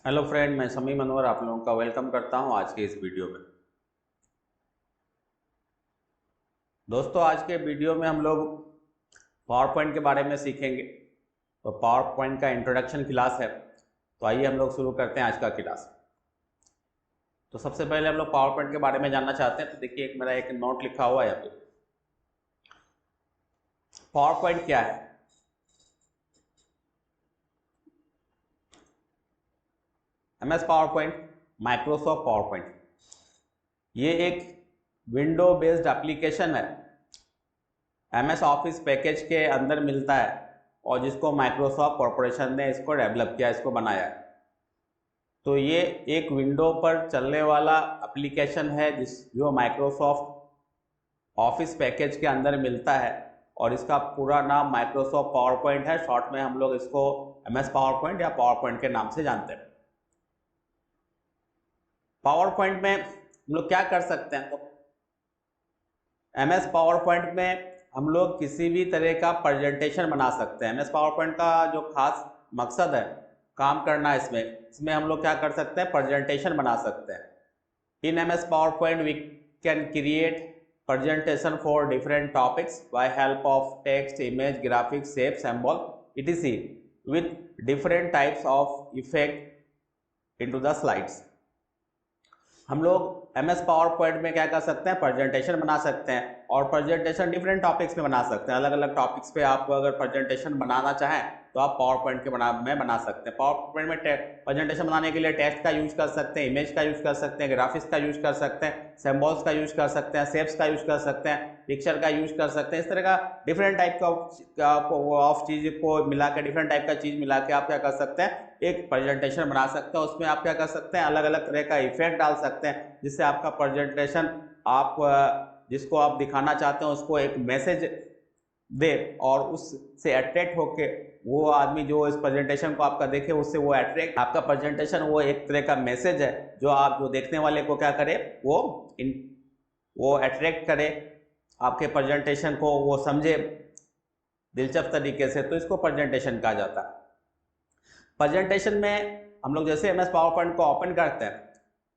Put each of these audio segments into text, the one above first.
Hello friend, मैं समी मनोहर आप लोगों का वेलकम करता हूं आज के इस वीडियो में। दोस्तों, आज के वीडियो में हम लोग पावर पॉइंट के बारे में सीखेंगे। तो पावर पॉइंट का इंट्रोडक्शन क्लास है, तो आइए हम लोग शुरू करते हैं आज का क्लास। तो सबसे पहले हम लोग पावर पॉइंट के बारे में जानना चाहते हैं। तो देखिए, मेरा एक नोट लिखा हुआ है यहाँ पे। पावर पॉइंट क्या है? MS power point, Microsoft power point, ये एक विंडो बेस्ड एप्लीकेशन है। MS ऑफिस पैकेज के अंदर मिलता है और जिसको माइक्रोसॉफ्ट कॉरपोरेशन ने इसको डेवलप किया, इसको बनाया है। तो ये एक विंडो पर चलने वाला एप्लीकेशन है जो माइक्रोसॉफ्ट ऑफिस पैकेज के अंदर मिलता है, और इसका पूरा नाम माइक्रोसॉफ्ट पावर पॉइंट है। शॉर्ट में हम लोग इसको MS पावर पॉइंट या पावर पॉइंट के नाम से जानते हैं। पावर पॉइंट में हम लोग क्या कर सकते हैं? तो MS पावर पॉइंट में हम लोग किसी भी तरह का प्रेजेंटेशन बना सकते हैं। MS पावर पॉइंट का जो खास मकसद है काम करना, इसमें हम लोग क्या कर सकते हैं? प्रेजेंटेशन बना सकते हैं। In MS PowerPoint we can create presentation for different topics by help of text, image, graphics, shape, symbol, etc. with different types of effect into the slides. हम लोग MS पावर पॉइंट में क्या कर सकते हैं? Presentation बना सकते हैं, और प्रेजेंटेशन डिफरेंट टॉपिक्स में बना सकते हैं। अलग अलग टॉपिक्स पे आप अगर प्रेजेंटेशन बनाना चाहें तो आप पावर पॉइंट के में बना सकते हैं। पावर पॉइंट में प्रेजेंटेशन बनाने के लिए टेक्स्ट का यूज कर सकते हैं, इमेज का यूज कर सकते हैं, ग्राफिक्स का यूज कर सकते हैं, सिंबल्स का यूज कर सकते हैं, शेप्स का यूज कर सकते हैं, पिक्चर का यूज कर सकते हैं। इस तरह का डिफरेंट टाइप का ऑफ चीज को मिला के, डिफरेंट टाइप का चीज मिला के आप क्या कर सकते हैं? एक प्रेजेंटेशन बना सकते हैं। उसमें आप क्या कर सकते हैं? अलग अलग तरह का इफेक्ट डाल सकते हैं, जिससे आपका प्रेजेंटेशन, आप जिसको आप दिखाना चाहते हैं उसको एक मैसेज दे, और उससे अट्रैक्ट होके वो आदमी जो इस प्रेजेंटेशन को आपका देखे, उससे वो अट्रैक्ट, आपका प्रेजेंटेशन वो एक तरह का मैसेज है जो आप जो देखने वाले को क्या करे, वो अट्रैक्ट करे आपके प्रेजेंटेशन को, वो समझे दिलचस्प तरीके से। तो इसको प्रेजेंटेशन कहा जाता है। प्रेजेंटेशन में हम लोग जैसे MS पावर पॉइंट को ओपन करते हैं,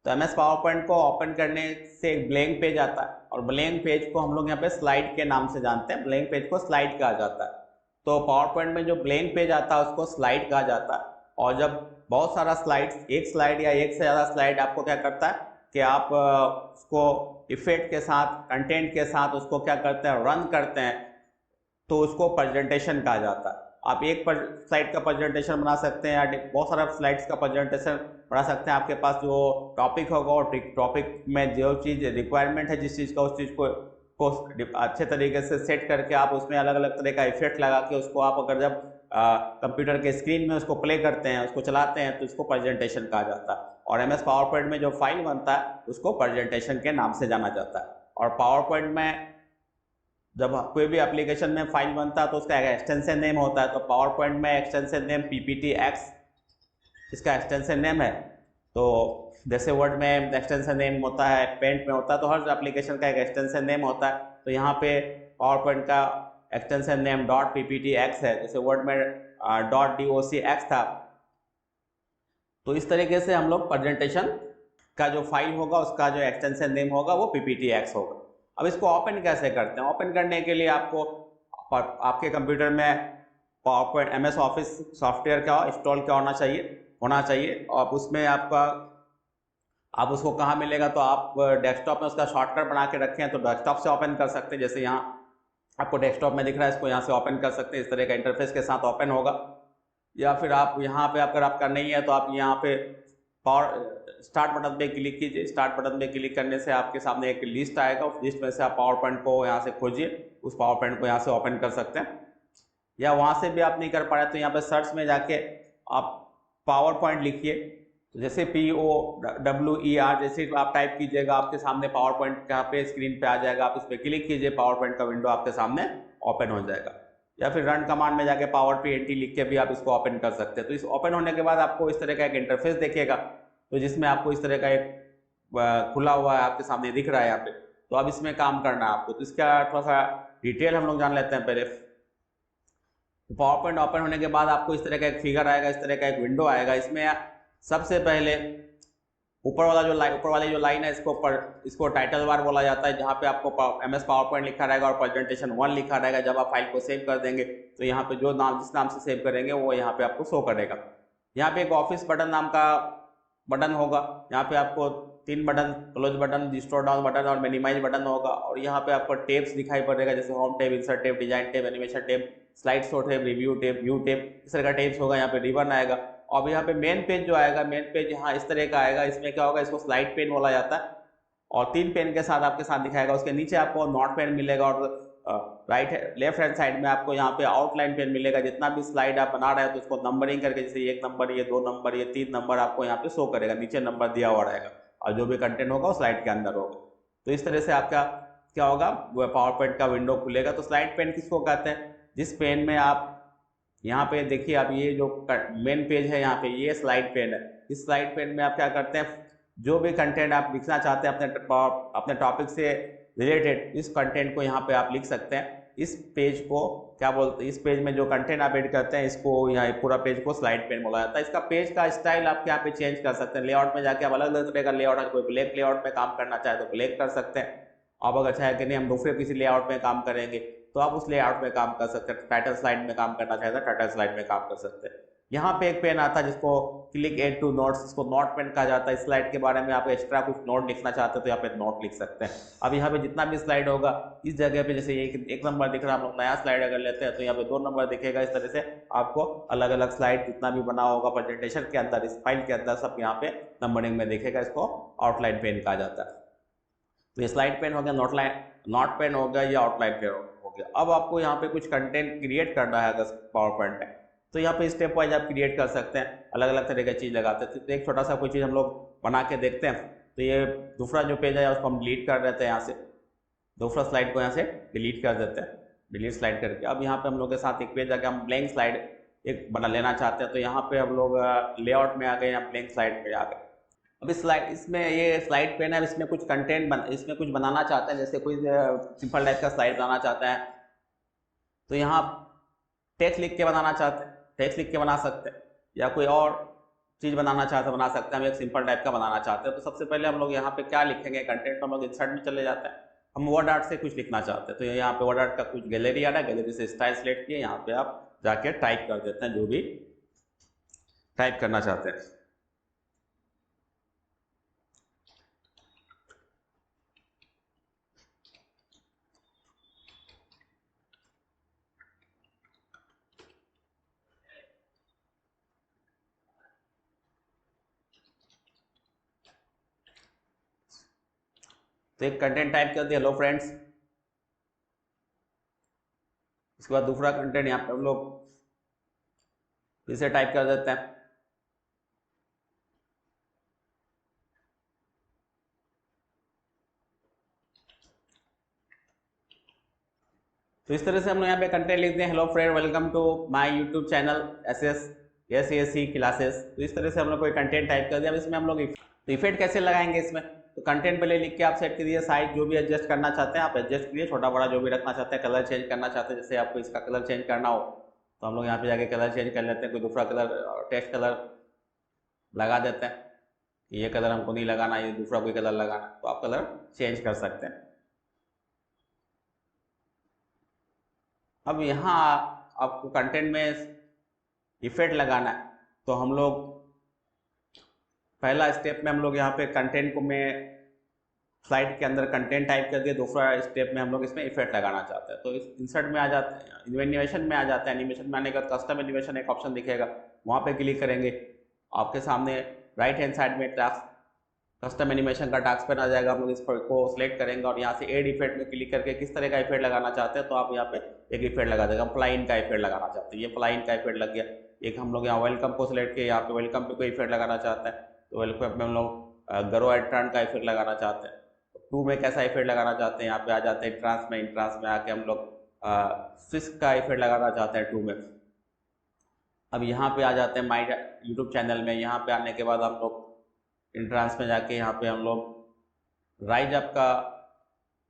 तो MS पावर पॉइंट को ओपन करने से एक ब्लैंक पेज आता है, और ब्लैंक पेज को हम लोग यहाँ पे स्लाइड के नाम से जानते हैं। ब्लैंक पेज को स्लाइड कहा जाता है। तो पावर पॉइंट में जो ब्लैंक पेज आता है उसको स्लाइड कहा जाता है। और जब बहुत सारा स्लाइड्स, एक स्लाइड या एक से ज़्यादा स्लाइड आपको क्या करता है कि आप उसको इफेक्ट के साथ, कंटेंट के साथ उसको क्या करते हैं? रन करते हैं, तो उसको प्रेजेंटेशन कहा जाता है। आप एक स्लाइड का प्रेजेंटेशन बना सकते हैं, या बहुत सारा स्लाइड्स का प्रेजेंटेशन बना सकते हैं। आपके पास जो टॉपिक होगा और टॉपिक में जो चीज़ रिक्वायरमेंट है, जिस चीज़ का, उस चीज़ को अच्छे तरीके से सेट करके आप उसमें अलग अलग तरह का इफेक्ट लगा के उसको आप अगर जब कंप्यूटर के स्क्रीन में उसको प्ले करते हैं, उसको चलाते हैं, तो इसको प्रेजेंटेशन कहा जाता है। और MS पावर पॉइंट में जो फाइल बनता है उसको प्रेजेंटेशन के नाम से जाना जाता है। और पावर पॉइंट में जब कोई भी एप्लीकेशन में फाइल बनता है तो उसका एक्सटेंशन नेम होता है। तो पावर पॉइंट में एक्सटेंशन नेम PPTX इसका एक्सटेंशन नेम है। तो जैसे वर्ड में एक्सटेंशन नेम होता है, पेंट में होता है, तो हर एप्लीकेशन का एक एक्सटेंशन नेम होता है। तो यहाँ पे पावर पॉइंट का एक्सटेंशन नेम .PPTX है, जैसे वर्ड में .docx था। तो इस तरीके से हम लोग प्रेजेंटेशन का जो फाइल होगा उसका जो एक्सटेंशन नेम होगा वो PPTX होगा। अब इसको ओपन कैसे करते हैं? ओपन करने के लिए आपको आपके कंप्यूटर में power point MS office software का इंस्टॉल क्या होना चाहिए। और उसमें आप उसको कहाँ मिलेगा? तो आप डेस्कटॉप में उसका शॉर्टकट बना के रखें तो डेस्कटॉप से ओपन कर सकते हैं। जैसे यहाँ आपको डेस्कटॉप में दिख रहा है, इसको यहाँ से ओपन कर सकते हैं। इस तरह का इंटरफेस के साथ ओपन होगा। या फिर आप यहाँ पे, अगर आपका नहीं है तो आप यहाँ पे पावर स्टार्ट बटन पे क्लिक कीजिए। स्टार्ट बटन पे क्लिक करने से आपके सामने एक लिस्ट आएगा, उस लिस्ट में से आप पावर पॉइंट को यहाँ से खोजिए, उस पावर पॉइंट को यहाँ से ओपन कर सकते हैं। या वहाँ से भी आप नहीं कर पा रहे तो यहाँ पे सर्च में जाके आप पावर पॉइंट लिखिए। तो जैसे POWER जैसे आप टाइप कीजिएगा, आपके सामने पावर पॉइंट यहाँ पे स्क्रीन पे आ जाएगा। आप इस पर क्लिक कीजिए, पावर पॉइंट का विंडो आपके सामने ओपन हो जाएगा। या फिर रन कमांड में जाके पावर PNT लिख के भी आप इसको ओपन कर सकते हैं। तो इस ओपन होने के बाद आपको इस तरह का एक इंटरफेस देखेगा, तो जिसमें आपको इस तरह का एक खुला हुआ है आपके सामने दिख रहा है यहाँ पे। तो अब इसमें काम करना है आपको। तो इसका थोड़ा सा डिटेल हम लोग जान लेते हैं पहले। पावर पॉइंट ओपन होने के बाद आपको इस तरह का एक फिगर आएगा, इस तरह का एक विंडो आएगा। इसमें सबसे पहले ऊपर वाली जो लाइन है इसको टाइटल बार बोला जाता है, जहाँ पे आपको MS पावर पॉइंट लिखा रहेगा और प्रेजेंटेशन 1 लिखा रहेगा। जब आप फाइल को सेव कर देंगे तो यहाँ पे जिस नाम से सेव करेंगे वो यहाँ पे आपको शो करेगा। यहाँ पे एक ऑफिस बटन नाम का बटन होगा, यहाँ पे आपको 3 button, close button, restore down button और मिनिमाइज बटन होगा। और यहाँ पे आपको टेब्स दिखाई पड़ेगा, जैसे होम टेब, इंसर्ट टेब, डिजाइन टेब, एनिमेशन टेब, स्लाइड शो टेब, रिव्यू टेब, व्यू टेब, इस तरह का टेब्स होगा। यहाँ पे रिबन आएगा। और यहाँ पे मेन पेज जो आएगा, मेन पेज यहाँ इस तरह का आएगा। इसमें क्या होगा, इसको स्लाइड पेन बोला जाता है और 3 पेन के साथ आपके साथ दिखाएगा। उसके नीचे आपको नोट पेन मिलेगा और लेफ्ट हैंड साइड में आपको यहाँ पे आउटलाइन पेन मिलेगा। जितना भी स्लाइड आप बना रहे हैं तो उसको नंबरिंग करके, जैसे 1 नंबर, ये 2 नंबर, ये 3 नंबर आपको यहाँ पे शो करेगा, नीचे नंबर दिया हुआ रहेगा और जो भी कंटेंट होगा वो स्लाइड के अंदर होगा। तो इस तरह से आपका क्या होगा, वो पावर पॉइंट का विंडो खुलेगा। तो स्लाइड पेन किसको कहते हैं, जिस पेन में आप यहाँ पे देखिए, आप ये जो मेन पेज है यहाँ पे ये स्लाइड पेन है। इस स्लाइड पेन में आप क्या करते हैं, जो भी कंटेंट आप लिखना चाहते हैं अपने टॉपिक से रिलेटेड, इस कंटेंट को यहाँ पे आप लिख सकते हैं। इस पेज को क्या बोलते हैं, इस पेज में जो कंटेंट आप एड करते हैं इसको, यहाँ पूरा पेज को स्लाइड पेन बोला जाता है। इसका पेज का स्टाइल आप यहाँ पे चेंज कर सकते हैं। लेआउट में जाके आप अलग अलग तरह का लेआउट है, कोई ब्लैक लेआउट में काम करना चाहे तो ब्लैक कर सकते हैं। आप अगर चाहे कि नहीं हम दूसरे किसी लेआउट में काम करेंगे तो आप उस लेआउट में काम कर सकते हैं। टाइटल स्लाइड में काम करना चाहे तो टाइटल स्लाइड में काम कर सकते हैं। यहाँ पे एक पेन आता है जिसको क्लिक एड टू नोट्स, इसको नोट पेन कहा जाता है। इस स्लाइड के बारे में आप एक्स्ट्रा कुछ नोट लिखना चाहते हैं तो यहाँ पे नोट लिख सकते हैं। अब यहाँ पे जितना भी स्लाइड होगा इस जगह पे, जैसे एक नंबर दिख रहा है, हम लोग नया स्लाइड अगर लेते हैं तो यहाँ पे 2 नंबर दिखेगा। इस तरह से आपको अलग अलग स्लाइड जितना भी बना होगा प्रेजेंटेशन के अंदर, इस फाइल के अंदर सब यहाँ पे नंबरिंग में दिखेगा। इसको आउटलाइन पेन कहा जाता है। तो ये स्लाइड पेन हो गया, नोट पेन हो गया, या आउटलाइन पेन हो गया। अब आपको यहाँ पे कुछ कंटेंट क्रिएट करना है अगर पावर पॉइंट में, तो यहाँ पे स्टेप वाइज आप क्रिएट कर सकते हैं। अलग अलग तरह की चीज़ लगाते हैं। तो एक छोटा सा कोई चीज़ हम लोग बना के देखते हैं। तो ये दूसरा जो पेज है उसको हम डिलीट कर देते हैं। यहाँ से दूसरा स्लाइड को यहाँ से डिलीट कर देते हैं, डिलीट स्लाइड करके। अब यहाँ पे हम लोग के साथ एक पेज आके हम ब्लैंक स्लाइड एक बना लेना चाहते हैं। तो यहाँ पे हम लोग लेआउट में आ गए, या ब्लैंक स्लाइड पे आ गए। अब इसमें ये स्लाइड पेन है, इसमें कुछ इसमें कुछ बनाना चाहते हैं, जैसे कोई सिंपल टाइप का स्लाइड बनाना चाहते हैं तो यहाँ टेक्स्ट लिख के बनाना चाहते हैं, टेक्स्ट लिख के बना सकते हैं, या कोई और चीज़ बनाना चाहते हैं बना सकते हैं। हम एक सिंपल टाइप का बनाना चाहते हैं तो सबसे पहले हम लोग यहाँ पे क्या लिखेंगे, कंटेंट हम लोग इंसर्ट में चले जाते हैं। हम वर्ड आर्ट से कुछ लिखना चाहते हैं तो यहाँ पे वर्ड आर्ट का कुछ गैलरी आ रहा है, गैलरी से स्टाइल सेलेक्ट किए, यहाँ पे आप जाके टाइप कर देते हैं जो भी टाइप करना चाहते हैं। तो एक कंटेंट टाइप कर दिया, हेलो फ्रेंड्स। इसके बाद दूसरा कंटेंट यहाँ पे हम लोग इसे टाइप कर देते हैं। तो इस तरह से हम लोग यहाँ पे कंटेंट लिखते हैं, hello friend welcome to my YouTube channel SSC classes. तो इस तरह से हम लोग कोई कंटेंट टाइप कर दिया। अब इसमें हम लोग इफेक्ट कैसे लगाएंगे इसमें, तो कंटेंट पहले लिख के आप सेट करिए, साइज जो भी एडजस्ट करना चाहते हैं आप एडजस्ट करिए, छोटा बड़ा जो भी रखना चाहते हैं। कलर चेंज करना चाहते हैं, जैसे आपको इसका कलर चेंज करना हो तो हम लोग यहाँ पे जाके कलर चेंज कर लेते हैं। कोई दूसरा कलर, टेक्स्ट कलर लगा देते हैं। ये कलर हमको नहीं लगाना, ये दूसरा कोई कलर लगाना, तो आप कलर चेंज कर सकते हैं। अब यहाँ आपको कंटेंट में इफेक्ट लगाना है तो हम लोग पहला स्टेप में हम लोग यहाँ पे कंटेंट को में स्लाइड के अंदर कंटेंट टाइप कर दिए। दूसरा स्टेप में हम लोग इसमें इफेक्ट लगाना चाहते हैं तो इस इंसर्ट में आ जाते हैं, एनिमेशन में आ जाते हैं। एनिमेशन में आने के बाद कस्टम एनिमेशन एक ऑप्शन दिखेगा, वहाँ पे क्लिक करेंगे। आपके सामने राइट हैंड साइड में टास्क, कस्टम एनिमेशन का टास्क पेन आ जाएगा। हम लोग इस पर को सिलेक्ट करेंगे और यहाँ से एड इफेक्ट में क्लिक करके किस तरह का इफेक्ट लगाना चाहते हैं तो आप यहाँ पे एक इफेक्ट लगा देगा। हम फ्लाइन का इफेक्ट लगाना चाहते हैं, ये फ्लाइन का इफेक्ट लग गया। एक हम लोग यहाँ वेलकम को सिलेक्ट किया, यहाँ पे वेलकम पे कोई इफेक्ट लगाना चाहते हैं तो वेलकम पे हम लोग गरो एड टर्न का इफेक्ट लगाना चाहते हैं। टू में कैसा इफेक्ट लगाना चाहते हैं, यहाँ पे आ जाते हैं ट्रांस में। इंट्रांस में आके हम लोग स्विच का इफेक्ट लगाना चाहते हैं टू में। अब यहाँ पे आ जाते हैं माई यूट्यूब चैनल में। यहाँ पे आने के बाद हम लोग इंट्रांस में जाके यहाँ पे हम लोग राइज अप का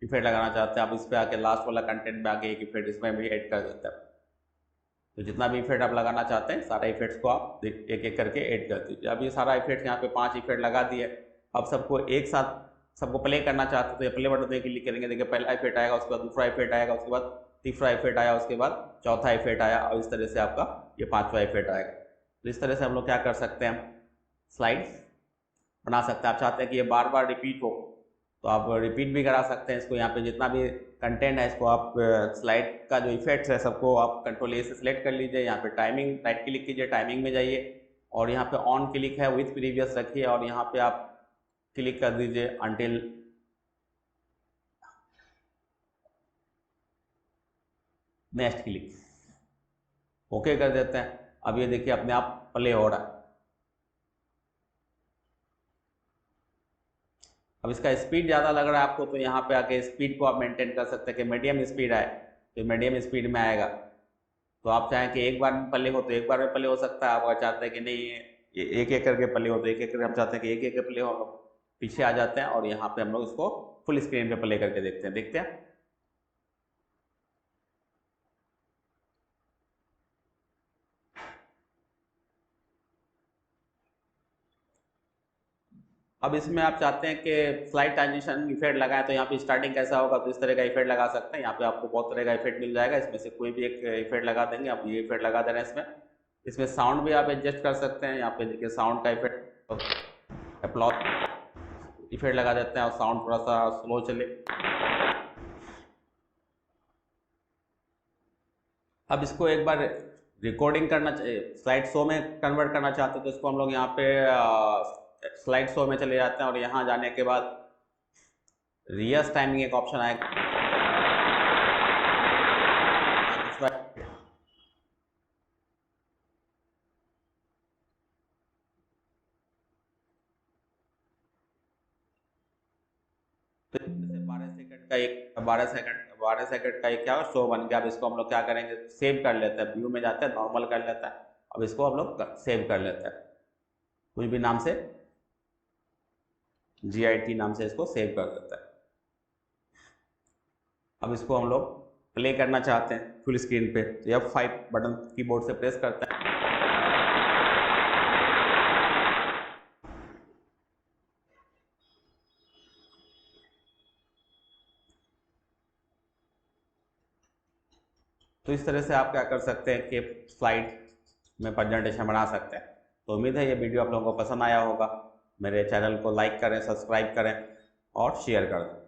इफेक्ट लगाना चाहते हैं। आप इस पे आके लास्ट वाला कंटेंट में आके एक इफेक्ट इसमें भी ऐड कर देते हैं। तो जितना भी इफेक्ट आप लगाना चाहते हैं सारे इफेक्ट्स को आप एक एक करके ऐड कर दीजिए। अब ये सारा इफेक्ट यहाँ पे 5 इफेक्ट लगा दिए। अब सबको एक साथ सबको प्ले करना चाहते हैं तो ये प्ले बटन पे क्लिक करेंगे। देखिए पहला इफेक्ट आएगा, उसके बाद दूसरा इफेक्ट आएगा, उसके बाद तीसरा इफेक्ट आया, उसके बाद चौथा इफेक्ट आया, और इस तरह से आपका ये 5वां इफेक्ट आएगा। तो इस तरह से हम लोग क्या कर सकते हैं, स्लाइड्स बना सकते हैं। आप चाहते हैं कि ये बार बार रिपीट हो तो आप रिपीट भी करा सकते हैं इसको। यहाँ पे जितना भी कंटेंट है इसको आप स्लाइड का जो इफेक्ट्स है सबको आप कंट्रोल ए से सिलेक्ट कर लीजिए। यहाँ पे टाइमिंग राइट क्लिक कीजिए, टाइमिंग में जाइए और यहाँ पे ऑन क्लिक है विथ प्रीवियस रखिए और यहाँ पे आप क्लिक कर दीजिए अंटिल नेक्स्ट क्लिक, ओके कर देते हैं। अब ये देखिए अपने आप प्ले हो रहा है। अब इसका स्पीड ज़्यादा लग रहा है आपको तो यहाँ पे आके स्पीड को आप मेंटेन कर सकते हैं कि मीडियम स्पीड आए तो मीडियम स्पीड में आएगा। तो आप चाहें कि एक बार में प्ले हो तो एक बार में प्ले हो सकता है। आप अगर चाहते हैं कि नहीं एक एक करके प्ले हो तो एक एक करके, हम चाहते हैं कि एक एक प्ले हो, पीछे आ जाते हैं और यहाँ पे हम लोग इसको फुल स्क्रीन पे प्ले करके देखते हैं। अब इसमें आप चाहते हैं कि स्लाइड ट्रांजिशन इफेक्ट लगाएं तो यहाँ पे स्टार्टिंग कैसा होगा, तो इस तरह का इफेक्ट लगा सकते हैं। यहाँ पे आपको बहुत तरह का इफेक्ट मिल जाएगा, इसमें से कोई भी एक इफेक्ट लगा देंगे। आप ये इफेक्ट लगा दे रहे हैं इसमें साउंड भी आप एडजस्ट कर सकते हैं। यहाँ पे देखिए साउंड का इफेक्ट अपलॉज इफेक्ट लगा देते हैं और साउंड थोड़ा सा स्लो चले। अब इसको एक बार रिकॉर्डिंग करना चाहिए, स्लाइड शो में कन्वर्ट करना चाहते हैं तो इसको हम लोग यहाँ पे स्लाइड शो में चले जाते हैं और यहाँ जाने के बाद रियस टाइमिंग एक ऑप्शन आएगा। तो 12 सेकंड का एक क्या शो बन गया। अब इसको हम लोग क्या करेंगे, सेव कर लेते हैं, व्यू में जाते हैं, नॉर्मल कर लेते हैं। अब इसको हम लोग सेव कर लेते हैं कुछ भी नाम से, GIT नाम से इसको सेव कर देता है। अब इसको हम लोग प्ले करना चाहते हैं फुल स्क्रीन पे तो F5 बटन कीबोर्ड से प्रेस करते हैं। तो इस तरह से आप क्या कर सकते हैं कि स्लाइड में प्रेजेंटेशन बना सकते हैं। तो उम्मीद है ये वीडियो आप लोगों को पसंद आया होगा। मेरे चैनल को लाइक करें, सब्सक्राइब करें और शेयर कर दें।